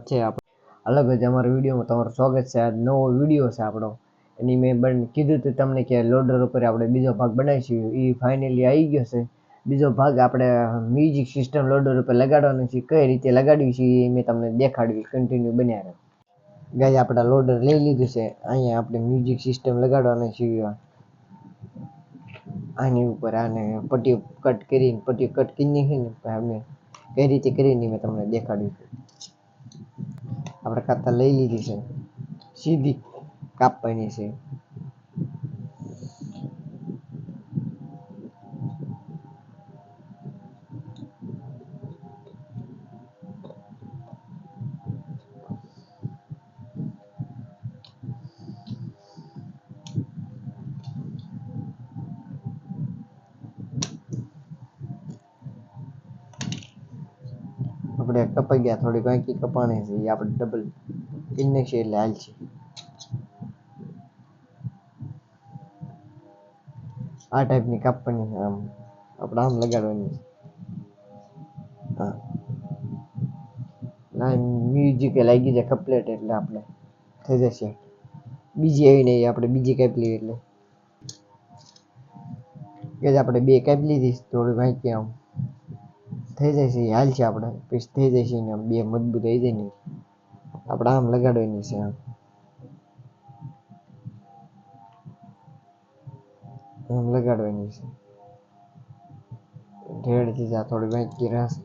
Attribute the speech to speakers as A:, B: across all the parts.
A: સ્વાગત છે અલગ જ અમારા વિડીયોમાં તમારું સ્વાગત છે. આ નવો વિડીયો છે આપણો. એની મેં કીધું હતું તમને કે લોડર ઉપર આપણે બીજો ભાગ બનાવીશું. એ ફાઇનલી આવી ગયો છે. બીજો ભાગ આપણે મ્યુઝિક સિસ્ટમ લોડર ઉપર લગાડવાનું છે. કઈ રીતે લગાડવી છે એ મેં તમને દેખાડવી. કન્ટિન્યુ બન્યા રહે. ગાઈસ આપણે લોડર લઈ લીધું છે. અહીંયા આપણે મ્યુઝિક સિસ્ટમ લગાડવાની છે. આની ઉપર આને પટ્ટીઓ કટ કરી નાખીને આપણે કઈ રીતે કરીને મેં તમને દેખાડ્યું. આપણે કાતર લઈ લીધી છે. સીધી કાપવાની છે. આપણે કપાઈ ગયા, થોડી વાંકી કપાણી છે. એ આપણે ડબલ કરી છે એટલે હાલ છે. આ ટાઈપની કાપવાની આમ આપણે આમ લગાડવાની. હા ના મ્યુઝિક લાગી જાય કમ્પ્લીટ એટલે આપણે થઈ જશે. બીજી આવી નહીં, આપણે બીજી કાપી લઈએ એટલે કે આપણે બે કાપી લીધી. થોડી વાંકી આમ થઈ જાય છે. હાલ છે આપણે પીસ થઈ જાય છે ને બે મજબૂત થઈ જાય ને આપણે આમ લગાડવાની છે. આમ લગાડવાની છે. રેડ થી જા થોડી વાંકી રહેશે.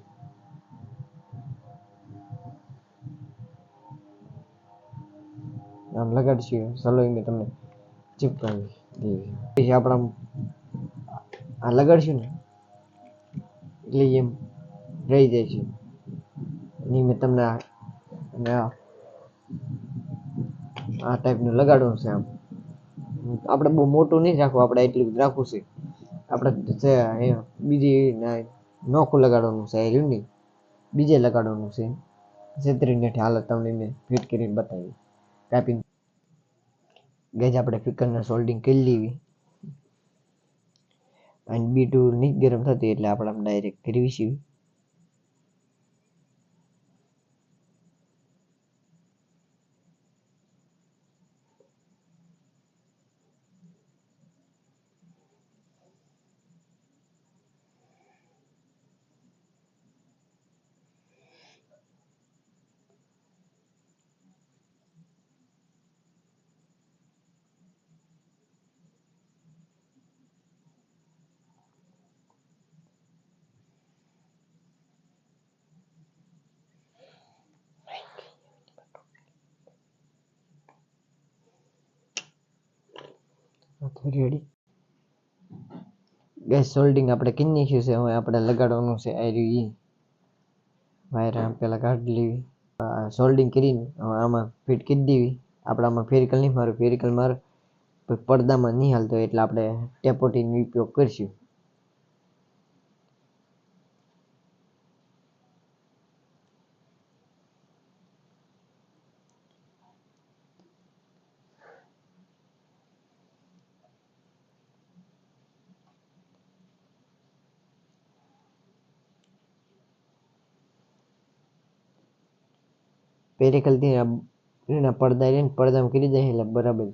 A: આમ લગાડશું. ચલો મેં તમને ચીપકાવી દેવી. આપણા આ લગાડશું ને એટલે એમ રહી જાય છે. એની મેં તમને આ ટાઈપનું લગાડવાનું છે. આમ આપણે બહુ મોટું નહીં રાખવું. આપણે એટલું જ રાખવું છે. આપણે બીજી નોખું લગાડવાનું છે. નહીં બીજે લગાડવાનું છે. છેતરીને હાલત તમને મેં ફિટ કરીને બતાવી કાપીને. ગેજ આપણે ફિકરના સોલ્ડિંગ કરી લેવી. અને B2 નહીં ગરમ થતી એટલે આપણે ડાયરેક્ટ કરવી છે. રેડી ગેસ સોલ્ડિંગ આપણે કરી નાખ્યું છે. હવે આપણે લગાડવાનું છે. આ રહ્યું વાયર આમ પેલા કાઢી લેવી. સોલ્ડિંગ કરીને આમાં ફિટ કરી દેવી. આપણે આમાં ફેરિકલ નહીં મારું. ફેરિકલ મારે પડદામાં નહીં હાલતો એટલે આપણે ટેપોટીનો ઉપયોગ કરીશું. પેરિકલથી એના પડદા રહીને પડદામાં કરી જાય એટલે બરાબર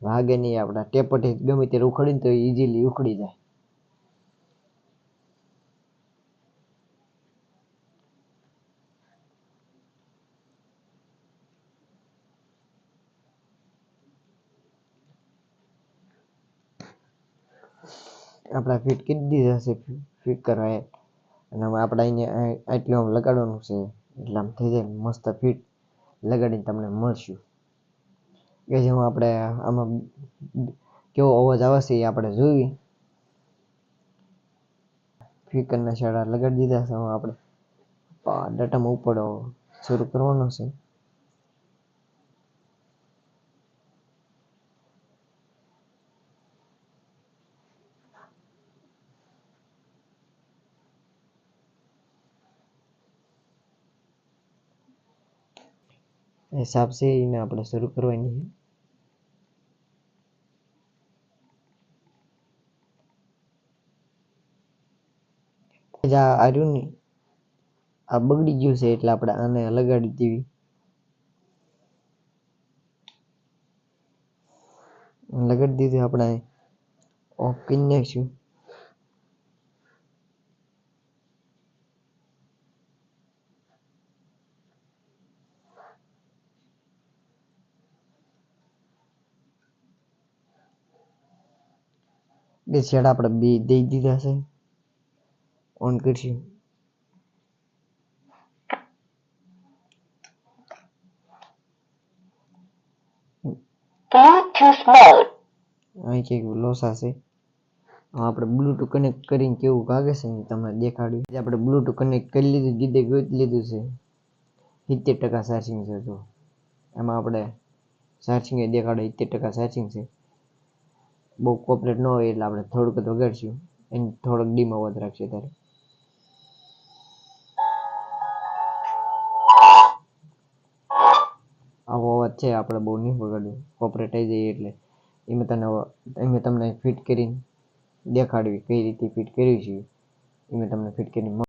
A: વાગે નહીં. આપણા ટેપોટી ગમે ત્યારે ઉખડીને તો ઇઝીલી ઉખડી જાય. આપણા ફિટ કરી દીધા છે. ફિટ કરવા અને હવે આપણે અહીંયા આટલું આમ લગાડવાનું છે. એટલે આમ થઈ જાય મસ્ત ફિટ લગાડીને તમને મળશું. કે જેમાં આપણે આમાં કેવો અવાજ આવે છે એ આપણે જોઈ. ફિકરના શાળા લગાડી દીધા છે. હવે આપણે ડટામાં ઉપર શરૂ કરવાનો છે. હિસાબ છે એને આપણે શરૂ કરવાની છે. આ રહ્યું ને આ બગડી ગયું છે એટલે આપણે આને લગાડી દેવી. લગાડી દીધી આપણે ઓફ કરી નાખીશું. બે શેડ આપણે બે દઈ દીધા છે. ઓન કરશું. અહીં કંઈક લોસા છે. આપણે બ્લૂટૂથ કનેક્ટ કરીને કેવું ભાગે છે તમને દેખાડ્યું. આપણે બ્લૂટૂથ કનેક્ટ કરી લીધું, ગીતે ગોતી લીધું છે. 70% ચાર્જિંગ છે. તો એમાં આપણે ચાર્જિંગ એ દેખાડે 70% ચાર્જિંગ છે. બહુ કોપરેટ ન હોય એટલે આપણે થોડુંક જ વગાડશું. એને થોડોક ડીમ અવાજ રાખશે ત્યારે. આવો અવાજ છે આપણે બહુ નહીં વગાડવું, કોપરેટ આવી જાય એટલે. એમાં તમને ફિટ કરીને દેખાડવી કઈ રીતે ફિટ કરવી છે. એમાં તમને ફિટ કરીને